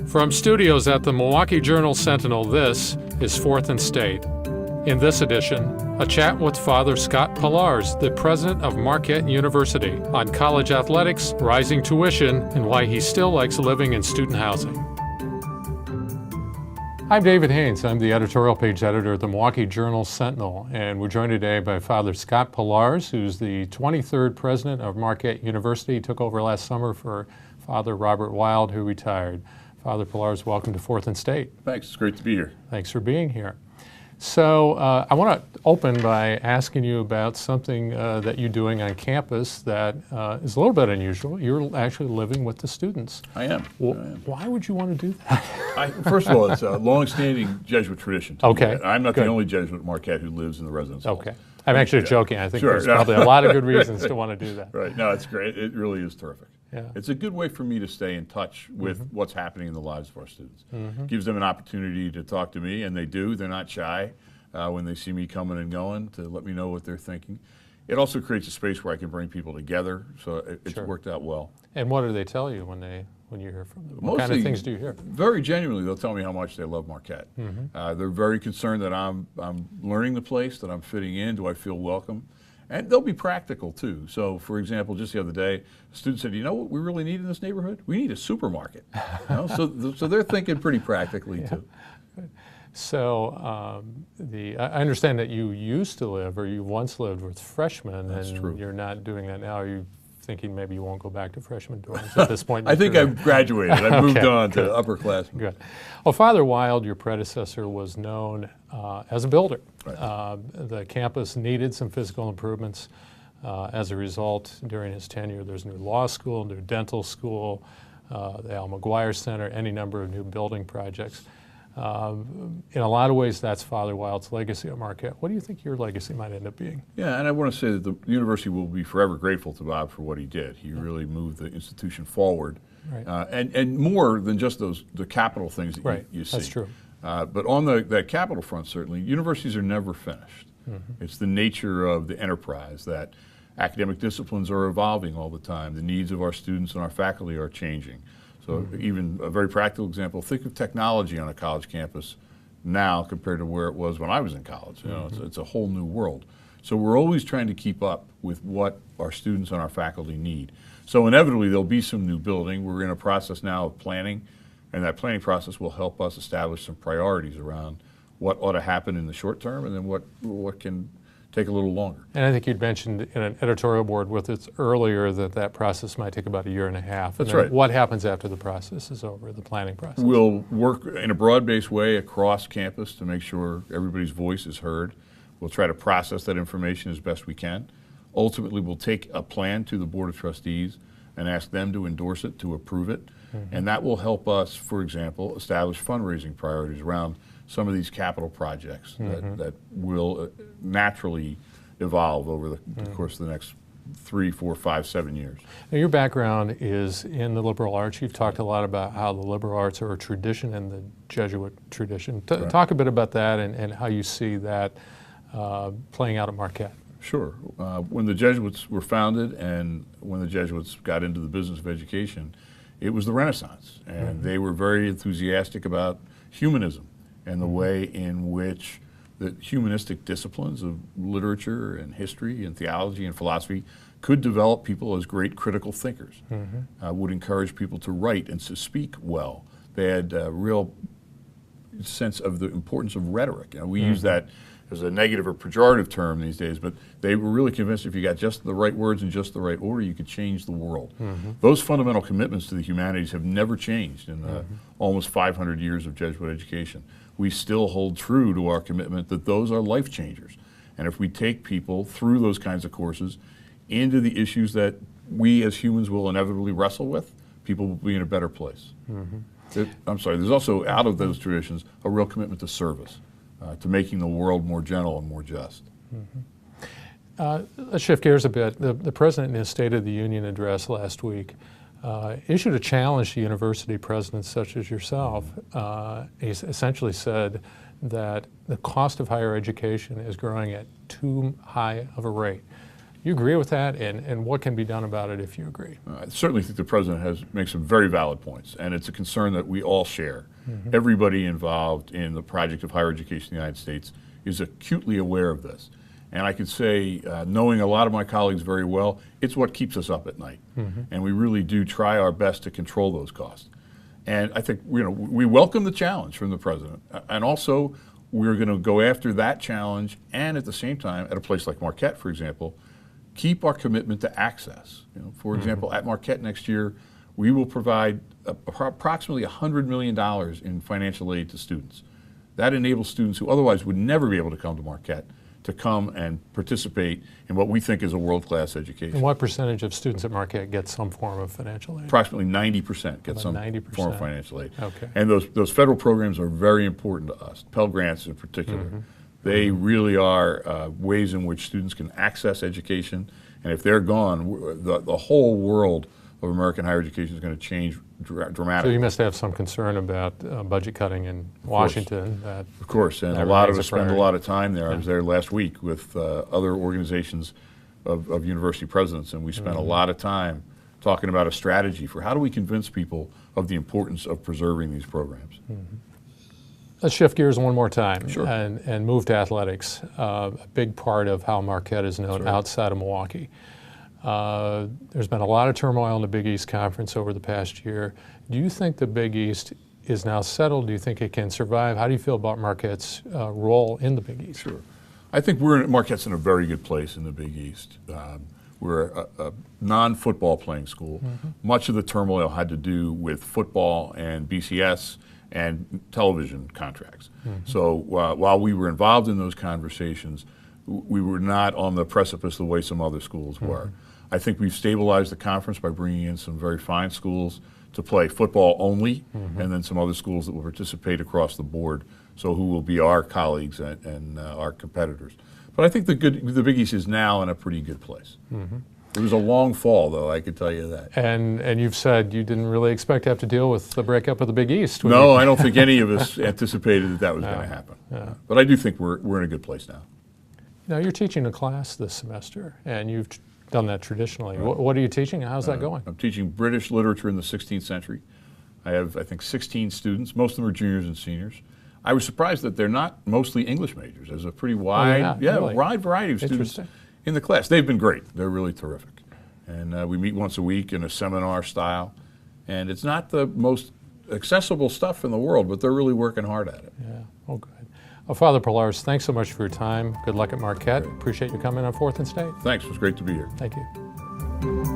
From studios at the Milwaukee Journal-Sentinel, this is Fourth and State. In this edition, a chat with Father Scott Pilarz, the president of Marquette University, on college athletics, rising tuition, and why he still likes living in student housing. I'm David Haynes. I'm the editorial page editor at the Milwaukee Journal-Sentinel, and we're joined today by Father Scott Pilarz, who's the 23rd president of Marquette University. He took over last summer for Father Robert Wild, who retired. Father Pilarz, welcome to Fourth and State. Thanks. It's great to be here. Thanks for being here. So I want to open by asking you about something that you're doing on campus that is a little bit unusual. You're actually living with the students. I am. Why would you want to do that? First of all, it's a long-standing Jesuit tradition. Okay. I'm not the only Jesuit at Marquette who lives in the residence hall. Okay. I'm actually joking. I think there's probably a lot of good reasons to want to do that. Right. No, it's great. It really is terrific. Yeah. It's a good way for me to stay in touch with what's happening in the lives of our students. Gives them an opportunity to talk to me, and they do. They're not shy when they see me coming and going to let me know what they're thinking. It also creates a space where I can bring people together, so it's worked out well. And what do they tell you when you hear from them? What kind of things do you hear? Very genuinely, they'll tell me how much they love Marquette. They're very concerned that I'm learning the place, that I'm fitting in, do I feel welcome? And they'll be practical too. So, for example, just the other day, a student said, "You know what we really need in this neighborhood? We need a supermarket." You know? So they're thinking pretty practically too. Good. So I understand that you used to live, or you once lived with freshmen. That's and true. You're not doing that now. Are you thinking maybe you won't go back to freshman dorms at this point? I think I've graduated. I've moved on to upperclassmen. Good. Well, Father Wild, your predecessor, was known as a builder. Right. The campus needed some physical improvements. As a result, during his tenure, there's a new law school, new dental school, the Al McGuire Center, any number of new building projects. In a lot of ways, that's Father Wild's legacy at Marquette. What do you think your legacy might end up being? Yeah, and I want to say that the university will be forever grateful to Bob for what he did. He really moved the institution forward, and more than just the capital things that you see. That's true. But on that capital front, certainly, universities are never finished. It's the nature of the enterprise that academic disciplines are evolving all the time. The needs of our students and our faculty are changing. So even a very practical example, think of technology on a college campus now compared to where it was when I was in college. You know, it's a whole new world. So we're always trying to keep up with what our students and our faculty need. So inevitably there'll be some new building. We're in a process now of planning, and that planning process will help us establish some priorities around what ought to happen in the short term and then what can take a little longer. And I think you'd mentioned in an editorial board with us earlier that process might take about a year and a half. That's right. What happens after the process is over, the planning process? We'll work in a broad-based way across campus to make sure everybody's voice is heard. We'll try to process that information as best we can. Ultimately, we'll take a plan to the Board of Trustees and ask them to endorse it, to approve it. And that will help us, for example, establish fundraising priorities around some of these capital projects that will naturally evolve over the course of the next 3, 4, 5, 7 years. Now, your background is in the liberal arts. You've talked a lot about how the liberal arts are a tradition in the Jesuit tradition. Talk a bit about that and how you see that playing out at Marquette. Sure. When the Jesuits were founded and when the Jesuits got into the business of education, it was the Renaissance. And they were very enthusiastic about humanism and the way in which the humanistic disciplines of literature and history and theology and philosophy could develop people as great critical thinkers, would encourage people to write and to speak well. They had a real sense of the importance of rhetoric. You know, we use that as a negative or pejorative term these days, but they were really convinced if you got just the right words in just the right order, you could change the world. Those fundamental commitments to the humanities have never changed in the almost 500 years of Jesuit education. We still hold true to our commitment that those are life changers. And if we take people through those kinds of courses into the issues that we as humans will inevitably wrestle with, people will be in a better place. I'm sorry, there's also, out of those traditions, a real commitment to service, to making the world more gentle and more just. Let's shift gears a bit. The President in his State of the Union address last week issued a challenge to university presidents such as yourself. He essentially said that the cost of higher education is growing at too high of a rate. You agree with that, and what can be done about it if you agree? I certainly think the president makes some very valid points, and it's a concern that we all share. Everybody involved in the project of higher education in the United States is acutely aware of this. And I could say, knowing a lot of my colleagues very well, it's what keeps us up at night. And we really do try our best to control those costs. And I think we welcome the challenge from the president. And also, we're going to go after that challenge, and at the same time, at a place like Marquette, for example, keep our commitment to access. For example, at Marquette next year, we will provide approximately $100 million in financial aid to students. That enables students who otherwise would never be able to come to Marquette to come and participate in what we think is a world-class education. And what percentage of students at Marquette get some form of financial aid? Approximately 90% get About some 90%. form of financial aid. Okay. And those federal programs are very important to us, Pell Grants in particular. They really are ways in which students can access education, and if they're gone, the whole world of American higher education is going to change dramatically. So you must have some concern about budget cutting in Washington. Of course, and a lot of us spend a lot of time there. I was there last week with other organizations of university presidents, and we spent a lot of time talking about a strategy for how do we convince people of the importance of preserving these programs. Let's shift gears one more time Sure. and move to athletics, a big part of how Marquette is known outside of Milwaukee. There's been a lot of turmoil in the Big East Conference over the past year. Do you think the Big East is now settled? Do you think it can survive? How do you feel about Marquette's role in the Big East? Sure. I think Marquette's in a very good place in the Big East. We're a non-football playing school. Much of the turmoil had to do with football and BCS and television contracts. So while we were involved in those conversations, we were not on the precipice the way some other schools were. I think we've stabilized the conference by bringing in some very fine schools to play football only, and then some other schools that will participate across the board, so who will be our colleagues and our competitors. But I think the Big East is now in a pretty good place. It was a long fall, though, I could tell you that. And you've said you didn't really expect to have to deal with the breakup of the Big East. No, I don't think any of us anticipated that was going to happen. But I do think we're in a good place now. Now, you're teaching a class this semester, and you've done that traditionally. What are you teaching, and how's that going? I'm teaching British literature in the 16th century. I have, I think, 16 students. Most of them are juniors and seniors. I was surprised that they're not mostly English majors. There's a pretty wide, really? wide variety of students in the class. They've been great. They're really terrific. And we meet once a week in a seminar style. And it's not the most accessible stuff in the world, but they're really working hard at it. Yeah, oh good. Well, Father Pilarz, thanks so much for your time. Good luck at Marquette. Appreciate you coming on 4th and State. Thanks. It was great to be here. Thank you.